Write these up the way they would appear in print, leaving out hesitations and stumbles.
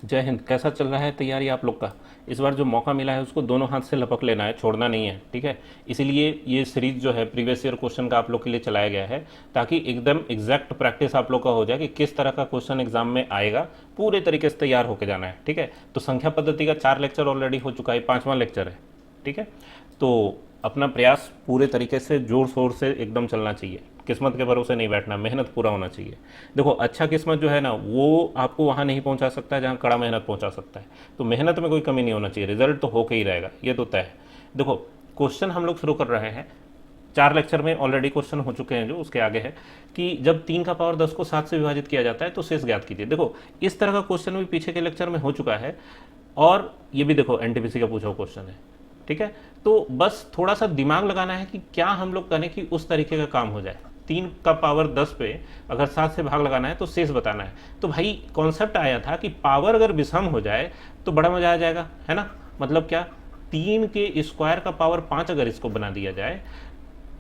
जय हिंद। कैसा चल रहा है तैयारी आप लोग का? इस बार जो मौका मिला है उसको दोनों हाथ से लपक लेना है, छोड़ना नहीं है, ठीक है। इसीलिए ये सीरीज जो है प्रीवियस ईयर क्वेश्चन का आप लोग के लिए चलाया गया है, ताकि एकदम एग्जैक्ट प्रैक्टिस आप लोग का हो जाए कि किस तरह का क्वेश्चन एग्जाम में आएगा। पूरे तरीके से तैयार होकर जाना है, ठीक है। तो संख्या पद्धति का 4 लेक्चर ऑलरेडी हो चुका है, 5वां लेक्चर है, ठीक है। तो अपना प्रयास पूरे तरीके से जोर शोर से एकदम चलना चाहिए, किस्मत के भरोसे नहीं बैठना, मेहनत पूरा होना चाहिए। देखो, अच्छा किस्मत जो है ना वो आपको वहाँ नहीं पहुँचा सकता जहाँ कड़ा मेहनत पहुँचा सकता है। तो मेहनत में कोई कमी नहीं होना चाहिए, रिजल्ट तो होके ही रहेगा, ये तो तय है। देखो, क्वेश्चन हम लोग शुरू कर रहे हैं। 4 लेक्चर में ऑलरेडी क्वेश्चन हो चुके हैं, जो उसके आगे है कि जब 3 का पावर 10 को 7 से विभाजित किया जाता है तो शेष ज्ञात कीजिए। देखो, इस तरह का क्वेश्चन भी पीछे के लेक्चर में हो चुका है, और ये भी देखो एनटीपीसी का पूछा हुआ क्वेश्चन है, ठीक है। तो बस थोड़ा सा दिमाग लगाना है कि क्या हम लोग करें कि उस तरीके का काम हो जाए। 3 का पावर 10 पे अगर 7 से भाग लगाना है तो शेष बताना है। तो भाई कॉन्सेप्ट आया था कि पावर अगर विषम हो जाए तो बड़ा मजा आ जाएगा, है ना। मतलब क्या, 3 के स्क्वायर का पावर 5 अगर इसको बना दिया जाए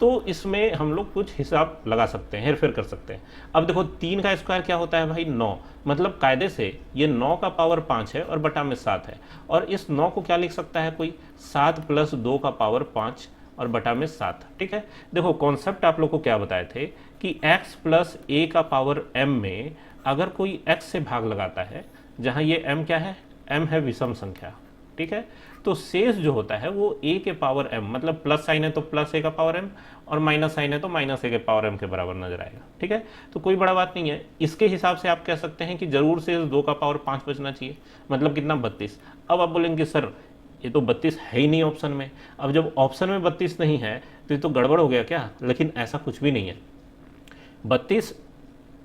तो इसमें हम लोग कुछ हिसाब लगा सकते हैं, हेर फेर कर सकते हैं। अब देखो, 3 का स्क्वायर क्या होता है भाई, 9। मतलब कायदे से ये 9 का पावर 5 है और बटा में 7 है, और इस 9 को क्या लिख सकता है कोई, 7 + 2 का पावर 5 और बटा में 7, ठीक है। देखो, कॉन्सेप्ट आप लोग को क्या बताए थे कि x + a का पावर m में अगर कोई x से भाग लगाता है, जहाँ ये m क्या है, m है विषम संख्या, ठीक है। तो शेष जो होता है वो a के पावर m, मतलब प्लस साइन है तो +a का पावर m, और माइनस साइन है तो -a के पावर m के बराबर नजर आएगा, ठीक है। तो कोई बड़ा बात नहीं है। इसके हिसाब से आप कह सकते हैं कि जरूर शेष 2 का पावर 5 बचना चाहिए, मतलब कितना, 32। अब आप बोलेंगे सर ये तो 32 है ही नहीं ऑप्शन में। अब जब ऑप्शन में 32 नहीं है तो ये तो गड़बड़ हो गया क्या? लेकिन ऐसा कुछ भी नहीं है, 32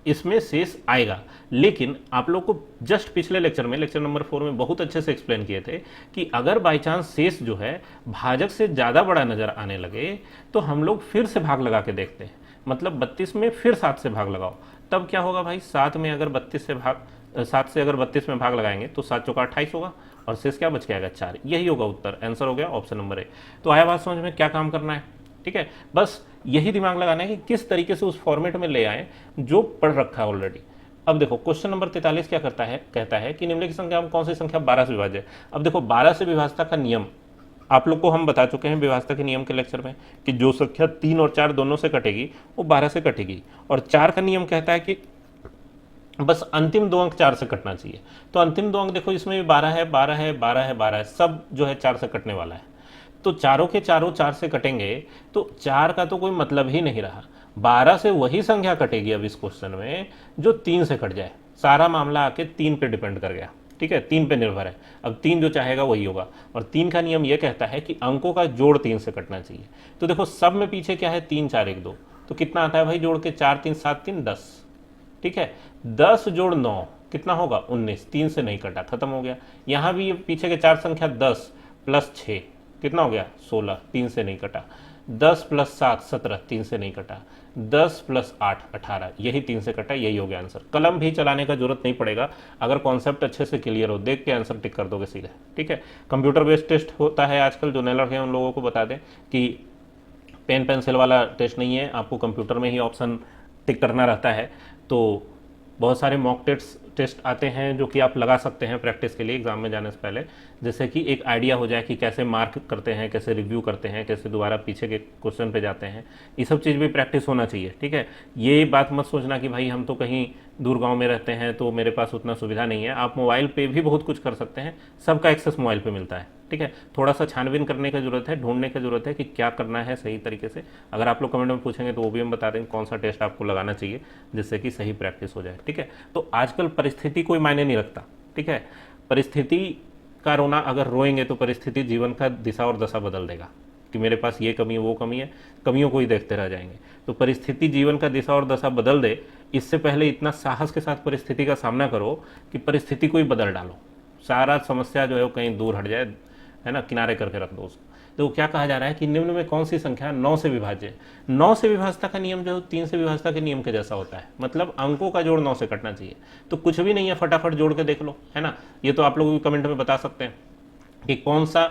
इसमें शेष आएगा। लेकिन आप लोग को जस्ट पिछले लेक्चर में, लेक्चर नंबर 4 में बहुत अच्छे से एक्सप्लेन किए थे कि अगर बाई चांस शेष जो है भाजक से ज़्यादा बड़ा नज़र आने लगे तो हम लोग फिर से भाग लगा के देखते हैं। मतलब 32 में फिर 7 से भाग लगाओ, तब क्या होगा भाई, 7 में अगर 32 से भाग 7 से अगर 32 में भाग लगाएंगे तो 7 चौका 28 होगा, और शेष क्या बच के आएगा, 4। यही होगा उत्तर, आंसर हो गया ऑप्शन नंबर ए। तो आया बात समझ में, क्या काम करना है, ठीक है। बस यही दिमाग लगाना है कि किस तरीके से उस फॉर्मेट में ले आए जो पढ़ रखा है ऑलरेडी। अब देखो, क्वेश्चन नंबर 43 क्या करता है, कहता है कि निम्नलिखित संख्या में कौन सी संख्या 12 से विभाज्य है। अब देखो, 12 से विभाज्यता का नियम आप लोग को हम बता चुके हैं विभाज्यता के नियम के लेक्चर में, कि जो संख्या 3 और 4 दोनों से कटेगी वो 12 से कटेगी। और 4 का नियम कहता है कि बस अंतिम 2 अंक 4 से कटना चाहिए। तो अंतिम 2 अंक देखो, इसमें भी 12 है, 12 है, 12 है, 12 है, सब जो है 4 से कटने वाला है। तो चारों के चारों 4 से कटेंगे तो 4 का तो कोई मतलब ही नहीं रहा। 12 से वही संख्या कटेगी अब इस क्वेश्चन में जो 3 से कट जाए। सारा मामला आके 3 पे डिपेंड कर गया, ठीक है, 3 पे निर्भर है। अब 3 जो चाहेगा वही होगा। और 3 का नियम यह कहता है कि अंकों का जोड़ 3 से कटना चाहिए। तो देखो, सब में पीछे क्या है, 3 4 1 2, तो कितना आता है भाई जोड़ के, 4 3 7 3 10, ठीक है। 10 जोड़ 9 कितना होगा, 19। 3 से नहीं कटा, खत्म हो गया। यहाँ भी ये पीछे के 4 संख्या 10 + 6 कितना हो गया, 16, 3 से नहीं कटा। 10 + 7 17, 3 से नहीं कटा। 10 + 8 18, यही 3 से कटा, यही हो गया आंसर। कलम भी चलाने का जरूरत नहीं पड़ेगा, अगर कॉन्सेप्ट अच्छे से क्लियर हो, देख के आंसर टिक कर दोगे सीधे, ठीक है। कंप्यूटर बेस्ड टेस्ट होता है आजकल, जो नए लड़के हैं उन लोगों को बता दें कि पेन पेंसिल वाला टेस्ट नहीं है, आपको कंप्यूटर में ही ऑप्शन टिक करना रहता है। तो बहुत सारे मॉक टेस्ट आते हैं जो कि आप लगा सकते हैं प्रैक्टिस के लिए एग्जाम में जाने से पहले, जैसे कि एक आइडिया हो जाए कि कैसे मार्क करते हैं, कैसे रिव्यू करते हैं, कैसे दोबारा पीछे के क्वेश्चन पे जाते हैं। ये सब चीज़ भी प्रैक्टिस होना चाहिए, ठीक है। ये बात मत सोचना कि भाई हम तो कहीं दूर गांव में रहते हैं तो मेरे पास उतना सुविधा नहीं है। आप मोबाइल पे भी बहुत कुछ कर सकते हैं, सबका एक्सेस मोबाइल पे मिलता है, ठीक है। थोड़ा सा छानबीन करने की जरूरत है, ढूंढने की जरूरत है कि क्या करना है सही तरीके से। अगर आप लोग कमेंट में पूछेंगे तो वो भी हम बता देंगे कौन सा टेस्ट आपको लगाना चाहिए जिससे कि सही प्रैक्टिस हो जाए, ठीक है। तो आजकल परिस्थिति कोई मायने नहीं रखता, ठीक है। परिस्थिति का रोना, अगर रोएंगे तो परिस्थिति जीवन का दिशा और दशा बदल देगा कि मेरे पास ये कमी है, वो कमी है, कमियों को ही देखते रह जाएंगे। तो परिस्थिति जीवन का दिशा और दशा बदल दे, इससे पहले इतना साहस के साथ परिस्थिति का सामना करो कि परिस्थिति को ही बदल डालो, सारा समस्या जो है वो कहीं दूर हट जाए, है ना, किनारे करके रख दो उसको। तो क्या कहा जा रहा है कि निम्न में कौन सी संख्या 9 से विभाज्य है। 9 से विभाज्यता का नियम जो है 3 से विभाज्यता के नियम के जैसा होता है, मतलब अंकों का जोड़ 9 से कटना चाहिए। तो कुछ भी नहीं है, फटाफट जोड़ के देख लो, है ना। ये तो आप लोग भी कमेंट में बता सकते हैं कि कौन सा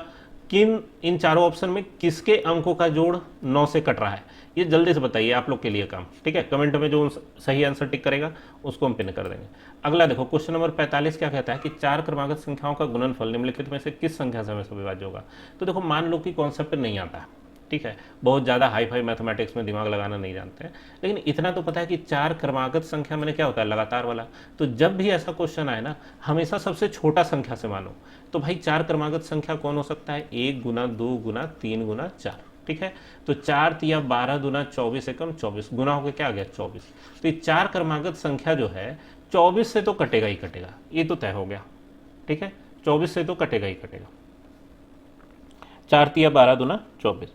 किन इन चारों ऑप्शन में किसके अंकों का जोड़ 9 से कट रहा है, ये जल्दी से बताइए, आप लोग के लिए काम। ठीक है, कमेंट में जो सही आंसर टिक करेगा उसको हम पिन कर देंगे। अगला देखो क्वेश्चन नंबर 45 क्या कहता है कि चार क्रमागत संख्याओं का गुणनफल निम्नलिखित में से किस संख्या से हमेशा विभाज्य होगा। तो देखो मान लो कि कॉन्सेप्ट नहीं आता, ठीक है, बहुत ज़्यादा हाई फाई मैथमेटिक्स में दिमाग लगाना नहीं जानते हैं, लेकिन इतना तो पता है कि चार क्रमागत संख्या मैंने क्या होता है, लगातार वाला। तो जब भी ऐसा क्वेश्चन आए ना, हमेशा सबसे छोटा संख्या से मानो। तो भाई चार क्रमागत संख्या कौन हो सकता है, 1 गुना 2 गुना 3 गुना 4। ठीक है, तो 4 तिया 12 दुना 24 एकम 24, गुना होकर क्या आ गया 24। तो ये चार क्रमागत संख्या जो है 24 से तो कटेगा ही कटेगा, ये तो तय हो गया। ठीक है, 24 से तो कटेगा ही कटेगा। 4 तिया 12 दुना 24।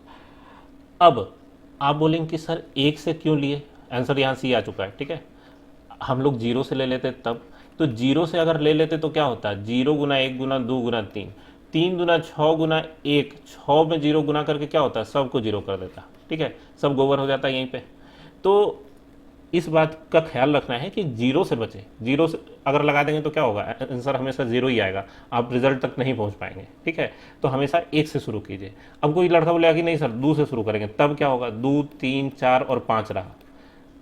अब आप बोलेंगे कि सर एक से क्यों लिए, आंसर यहाँ सी आ चुका है। ठीक है, हम लोग जीरो से ले लेते तब, तो जीरो से अगर ले लेते तो क्या होता है, 0 गुना 1 गुना 2 गुना 3, 3 दुना 6 गुना 1, 6 में 0 गुना करके क्या होता है, सबको 0 कर देता। ठीक है, सब गोबर हो जाता है यहीं पे। तो इस बात का ख्याल रखना है कि जीरो से बचे, जीरो से अगर लगा देंगे तो क्या होगा, आंसर हमेशा जीरो ही आएगा, आप रिजल्ट तक नहीं पहुंच पाएंगे। ठीक है, तो हमेशा एक से शुरू कीजिए। अब कोई लड़का बोलेगा कि नहीं सर 2 से शुरू करेंगे, तब क्या होगा, 2 3 4 और 5 रहा,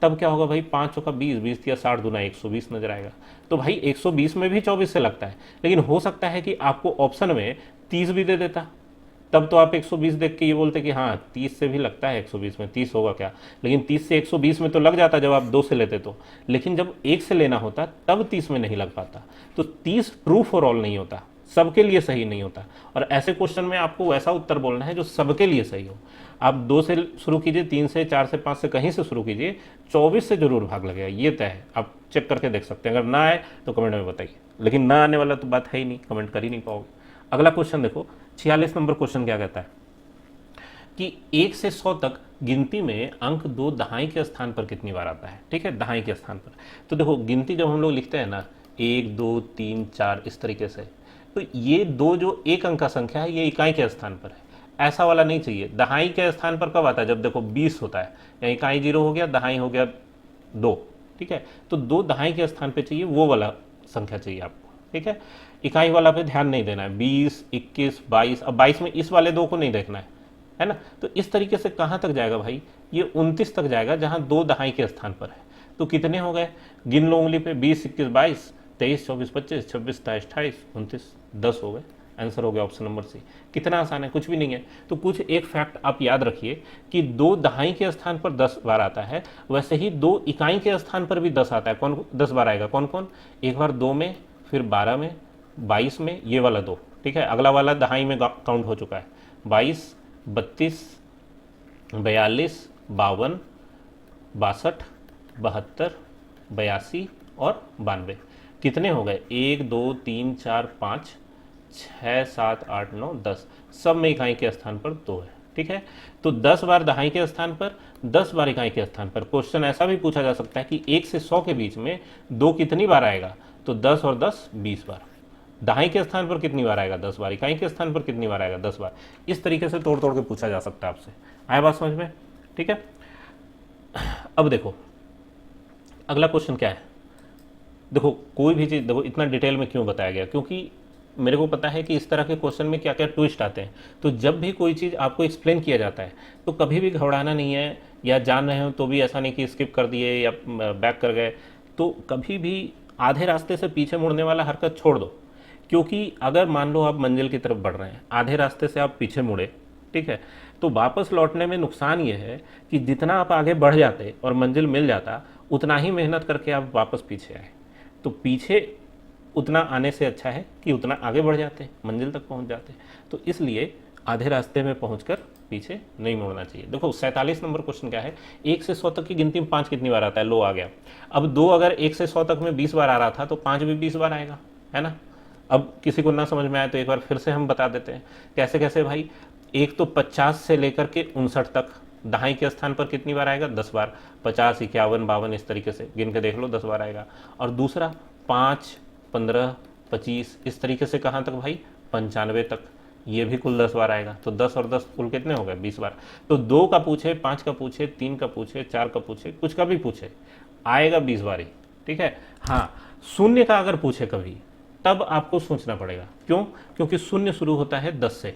तब क्या होगा भाई, 5 का 20, 20 या 60 दुना 120 नजर आएगा। तो भाई 120 में भी 24 से लगता है, लेकिन हो सकता है कि आपको ऑप्शन में 30 भी दे देता, तब तो आप 120 देख के ये बोलते कि हाँ 30 से भी लगता है 120 में, 30 होगा क्या, लेकिन 30 से 120 में तो लग जाता जब आप 2 से लेते तो, लेकिन जब 1 से लेना होता तब 30 में नहीं लग पाता। तो 30 ट्रू फॉर ऑल नहीं होता, सबके लिए सही नहीं होता। और ऐसे क्वेश्चन में आपको वैसा उत्तर बोलना है जो सबके लिए सही हो। आप 2 से शुरू कीजिए, 3 से 4 से 5 से कहीं से शुरू कीजिए, 24 से जरूर भाग लगेगा, ये तय है। आप चेक करके देख सकते हैं, अगर ना आए तो कमेंट में बताइए, लेकिन ना आने वाला तो बात है ही नहीं, कमेंट कर ही नहीं पाओगे। अगला क्वेश्चन देखो 46 नंबर क्वेश्चन क्या कहता है कि 1 से 100 तक गिनती में अंक 2 दहाई के स्थान पर कितनी बार आता है। ठीक है, दहाई के स्थान पर। तो देखो गिनती जब हम लोग लिखते हैं ना 1 2 3 4 इस तरीके से, तो ये 2 जो एक अंक का संख्या है ये इकाई के स्थान पर है, ऐसा वाला नहीं चाहिए। दहाई के स्थान पर कब आता है, जब देखो 20 होता है, या इकाई 0 हो गया, दहाई हो गया 2। ठीक है, तो 2 दहाई के स्थान पर चाहिए, वो वाला संख्या चाहिए आपको। ठीक है, इकाई वाला पे ध्यान नहीं देना है, 20 21 22। अब 22 में इस वाले 2 को नहीं देखना है ना। तो इस तरीके से कहाँ तक जाएगा भाई, ये 29 तक जाएगा, जहाँ 2 दहाई के स्थान पर है। तो कितने हो गए, गिन लो उंगली पे, 20 21 22 23 24 25 26 27 28 29 10 हो गए। आंसर हो गया ऑप्शन नंबर सी। कितना आसान है, कुछ भी नहीं है। तो कुछ एक फैक्ट आप याद रखिए कि 2 दहाई के स्थान पर 10 बार आता है, वैसे ही 2 इकाई के स्थान पर भी 10 आता है। कौन 10 बार आएगा, कौन कौन, एक बार 2 में, फिर 12 में, 22 में, ये वाला 2। ठीक है, अगला वाला दहाई में काउंट हो चुका है, 22 32 42 52 62 72 82 और 92। कितने हो गए, 1 2 3 4 5 6 7 8 9 10, सब में इकाई के स्थान पर 2 है। ठीक है, तो 10 बार दहाई के स्थान पर, 10 बार इकाई के स्थान पर। क्वेश्चन ऐसा भी पूछा जा सकता है कि 1 से 100 के बीच में 2 कितनी बार आएगा, तो 10 और 10 20 बार। दहाई के स्थान पर कितनी बार आएगा, 10 बार। इकाई के स्थान पर कितनी बार आएगा, 10 बार। इस तरीके से तोड़ तोड़ के पूछा जा सकता है आपसे। आया बात समझ में। ठीक है, अब देखो अगला क्वेश्चन क्या है। देखो कोई भी चीज़, देखो इतना डिटेल में क्यों बताया गया, क्योंकि मेरे को पता है कि इस तरह के क्वेश्चन में क्या क्या ट्विस्ट आते हैं। तो जब भी कोई चीज़ आपको एक्सप्लेन किया जाता है तो कभी भी घबराना नहीं है, या जान रहे हो तो भी ऐसा नहीं कि स्किप कर दिए या बैक कर गए। तो कभी भी आधे रास्ते से पीछे मुड़ने वाला हरकत छोड़ दो, क्योंकि अगर मान लो आप मंजिल की तरफ बढ़ रहे हैं, आधे रास्ते से आप पीछे मुड़े, ठीक है, तो वापस लौटने में नुकसान ये है कि जितना आप आगे बढ़ जाते और मंजिल मिल जाता, उतना ही मेहनत करके आप वापस पीछे आए। तो पीछे उतना आने से अच्छा है कि उतना आगे बढ़ जाते, मंजिल तक पहुंच जाते। तो इसलिए आधे रास्ते में पहुंचकर पीछे नहीं मुड़ना चाहिए। देखो 47 नंबर क्वेश्चन क्या है, 1 से 100 तक की गिनती में 5 कितनी बार आता है, लो आ गया। अब 2 अगर 1 से 100 तक में 20 बार आ रहा था, तो 5 भी 20 बार आएगा, है ना। अब किसी को ना समझ में आए तो एक बार फिर से हम बता देते हैं कैसे कैसे भाई। एक तो 50 से लेकर के 59 तक दहाई के स्थान पर कितनी बार आएगा, 10 बार। 50 51 52 इस तरीके से गिन के देख लो, 10 बार आएगा। और दूसरा 5 15 25 इस तरीके से कहाँ तक भाई, 95 तक, ये भी कुल 10 बार आएगा। तो 10 और 10 कुल कितने हो गए, 20 बार। तो 2 का पूछे, 5 का पूछे, 3 का पूछे, 4 का पूछे, कुछ का भी पूछे, आएगा 20 बार ही। ठीक है, हाँ शून्य का अगर पूछे कभी, तब आपको सोचना पड़ेगा। क्यों, क्योंकि शून्य शुरू होता है 10 से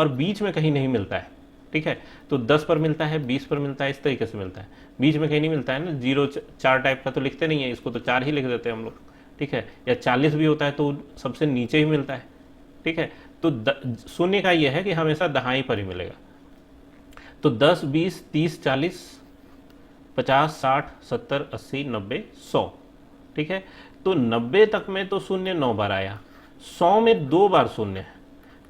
और बीच में कहीं नहीं मिलता है, ठीक है। तो 10 पर मिलता है, 20 पर मिलता है, इस तरीके से मिलता है, बीच में कहीं नहीं मिलता है ना। 0 4 टाइप का तो लिखते नहीं है, इसको तो 4 ही लिख देते हैं हम लोग, ठीक है। या 40 भी होता है तो सबसे नीचे ही मिलता है, ठीक है। तो शून्य का यह है कि हमेशा दहाई पर ही मिलेगा। तो 10 20 30 40 50 60 70 80 90 100, ठीक है। तो 90 तक में तो शून्य 9 बार आया, 100 में 2 बार शून्य है,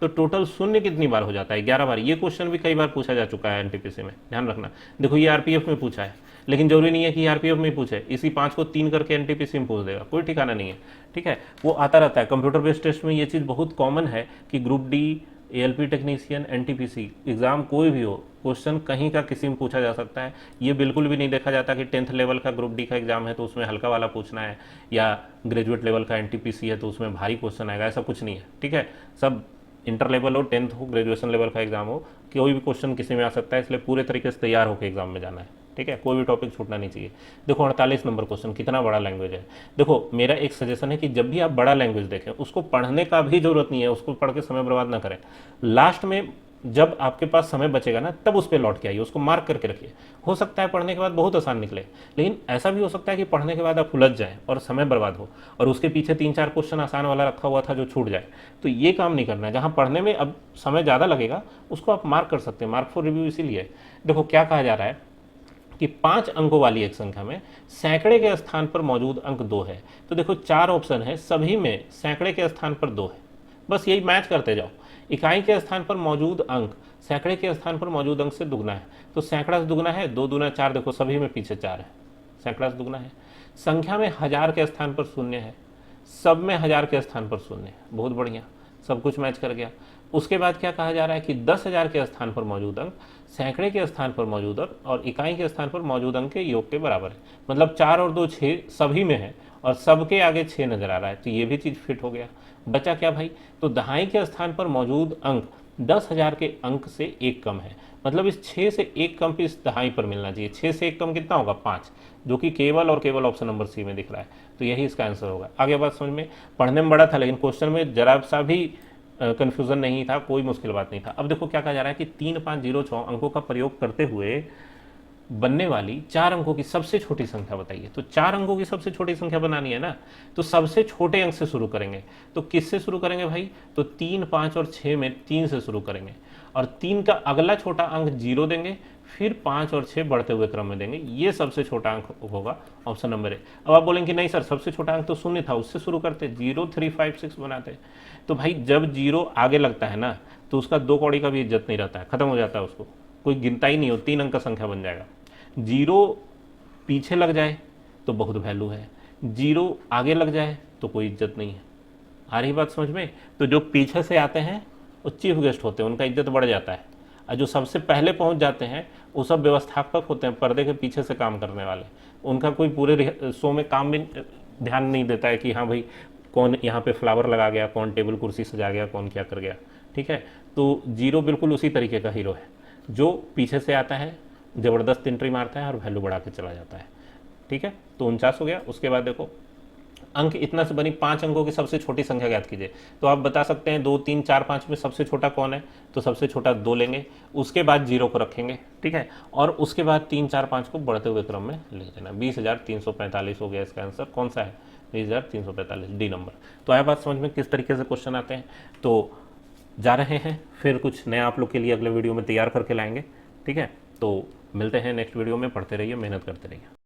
तो टोटल शून्य कितनी बार हो जाता है? 11 बार। ये क्वेश्चन भी कई बार पूछा जा चुका है एनटीपीसी में, ध्यान रखना। देखो ये आरपीएफ में पूछा है, लेकिन जरूरी नहीं है कि आरपीएफ में पूछे, इसी 5 को 3 करके एनटीपीसी में पूछ देगा, कोई ठिकाना नहीं है, ठीक है। वो आता रहता है कंप्यूटर बेस्ड टेस्ट में, ये चीज़ बहुत कॉमन है कि group D, ALP technician, NTPC exam कोई भी हो, क्वेश्चन कहीं का किसी में पूछा जा सकता है। ये बिल्कुल भी नहीं देखा जाता कि 10th लेवल का ग्रुप डी का एग्जाम है तो उसमें हल्का वाला पूछना है, या ग्रेजुएट लेवल का एनटीपीसी है तो उसमें भारी क्वेश्चन आएगा, ऐसा कुछ नहीं है, ठीक है। सब इंटर लेवल हो, 10th हो, ग्रेजुएशन लेवल का एग्जाम हो, कोई भी क्वेश्चन किसी में आ सकता है, इसलिए पूरे तरीके से तैयार होकर एग्जाम में जाना है, ठीक है। कोई भी टॉपिक छूटना नहीं चाहिए। देखो 48 नंबर क्वेश्चन, कितना बड़ा लैंग्वेज है। देखो मेरा एक सजेशन है कि जब भी आप बड़ा लैंग्वेज देखें, उसको पढ़ने का भी जरूरत नहीं है, उसको पढ़ के समय बर्बाद ना करें। लास्ट में जब आपके पास समय बचेगा ना, तब उस पर लौट के आइए, उसको मार्क करके रखिए। हो सकता है पढ़ने के बाद बहुत आसान निकले, लेकिन ऐसा भी हो सकता है कि पढ़ने के बाद आप उलझ जाएं और समय बर्बाद हो, और उसके पीछे 3-4 क्वेश्चन आसान वाला रखा हुआ था जो छूट जाए। तो ये काम नहीं करना है। जहाँ पढ़ने में अब समय ज़्यादा लगेगा उसको आप मार्क कर सकते हैं, मार्क फॉर रिव्यू इसीलिए। देखो क्या कहा जा रहा है कि 5 अंकों वाली एक संख्या में सैकड़े के स्थान पर मौजूद अंक 2 है। तो देखो 4 ऑप्शन है, सभी में सैकड़े के स्थान पर 2 है, बस यही मैच करते जाओ। इकाई के स्थान पर मौजूद अंक सैकड़े के स्थान पर मौजूद अंक से दुगना है, तो सैकड़ा से दुगना है, 2 दूना 4, देखो सभी में पीछे 4 है, सैकड़ा से दुगना है। संख्या में 1000 के स्थान पर शून्य है, सब में 1000 के स्थान पर शून्य है, बहुत बढ़िया, सब कुछ मैच कर गया। उसके बाद क्या कहा जा रहा है कि 10,000 के स्थान पर मौजूद अंक सैकड़े के स्थान पर मौजूद अंक और इकाई के स्थान पर मौजूद अंक के योग के बराबर है। मतलब 4 और 2 6 सभी में है, और सबके आगे 6 नजर आ रहा है, तो ये भी चीज फिट हो गया। बचा क्या भाई? तो दहाई के स्थान पर मौजूद अंक 10,000 के अंक से 1 कम है, मतलब इस 6 से 1 कम इस दहाई पर मिलना चाहिए। 6 से 1 कम कितना होगा? 5, जो कि केवल और केवल ऑप्शन नंबर सी में दिख रहा है, तो यही इसका आंसर होगा। आगे बात समझ में, पढ़ने में बड़ा था लेकिन क्वेश्चन में जरा सा भी कन्फ्यूजन नहीं था, कोई मुश्किल बात नहीं था। अब देखो क्या कहा जा रहा है कि 3 5 0 6 अंकों का प्रयोग करते हुए बनने वाली 4 अंकों की सबसे छोटी संख्या बताइए। तो 4 अंकों की सबसे छोटी संख्या बनानी है ना, तो सबसे छोटे अंक से शुरू करेंगे। तो किससे शुरू करेंगे भाई? तो 3 5 और 6 में 3 से शुरू करेंगे, और 3 का अगला छोटा अंक 0 देंगे, फिर 5 और 6 बढ़ते हुए क्रम में देंगे, ये सबसे छोटा अंक होगा ऑप्शन नंबर ए। अब आप बोलेंगे नहीं सर, सबसे छोटा अंक तो शून्य था, उससे शुरू करते, 0 3 5 6 बनाते। तो भाई जब 0 आगे लगता है ना, तो उसका 2 कौड़ी का भी इज्जत नहीं रहता है, खत्म हो जाता है, उसको कोई गिनता ही नहीं हो, 3 अंक का संख्या बन जाएगा। 0 पीछे लग जाए तो बहुत वैल्यू है, 0 आगे लग जाए तो कोई इज्जत नहीं है। आ रही बात समझ में? तो जो पीछे से आते हैं वो चीफ गेस्ट होते हैं, उनका इज्जत बढ़ जाता है, और जो सबसे पहले पहुंच जाते हैं वो सब व्यवस्थापक होते हैं, पर्दे के पीछे से काम करने वाले। उनका कोई पूरे शो में काम भी ध्यान नहीं देता है कि हाँ भाई कौन यहाँ पे फ्लावर लगा गया, कौन टेबल कुर्सी सजा गया, कौन क्या कर गया, ठीक है। तो 0 बिल्कुल उसी तरीके का हीरो है, जो पीछे से आता है, ज़बरदस्त एंट्री मारता है और वैल्यू बढ़ा के चला जाता है, ठीक है। तो 49 हो गया। उसके बाद देखो अंक इतना से बनी 5 अंकों की सबसे छोटी संख्या ज्ञात कीजिए। तो आप बता सकते हैं 2 3 4 5 में सबसे छोटा कौन है? तो सबसे छोटा 2 लेंगे, उसके बाद 0 को रखेंगे, ठीक है, और उसके बाद 3 4 5 को बढ़ते हुए क्रम में लिख देना। 20,345 हो गया इसका आंसर। कौन सा है? 20,345, डी नंबर। तो आया बात समझ में किस तरीके से क्वेश्चन आते हैं। तो जा रहे हैं, फिर कुछ नया आप लोग के लिए अगले वीडियो में तैयार करके लाएंगे, ठीक है। तो मिलते हैं नेक्स्ट वीडियो में, पढ़ते रहिए, मेहनत करते रहिए।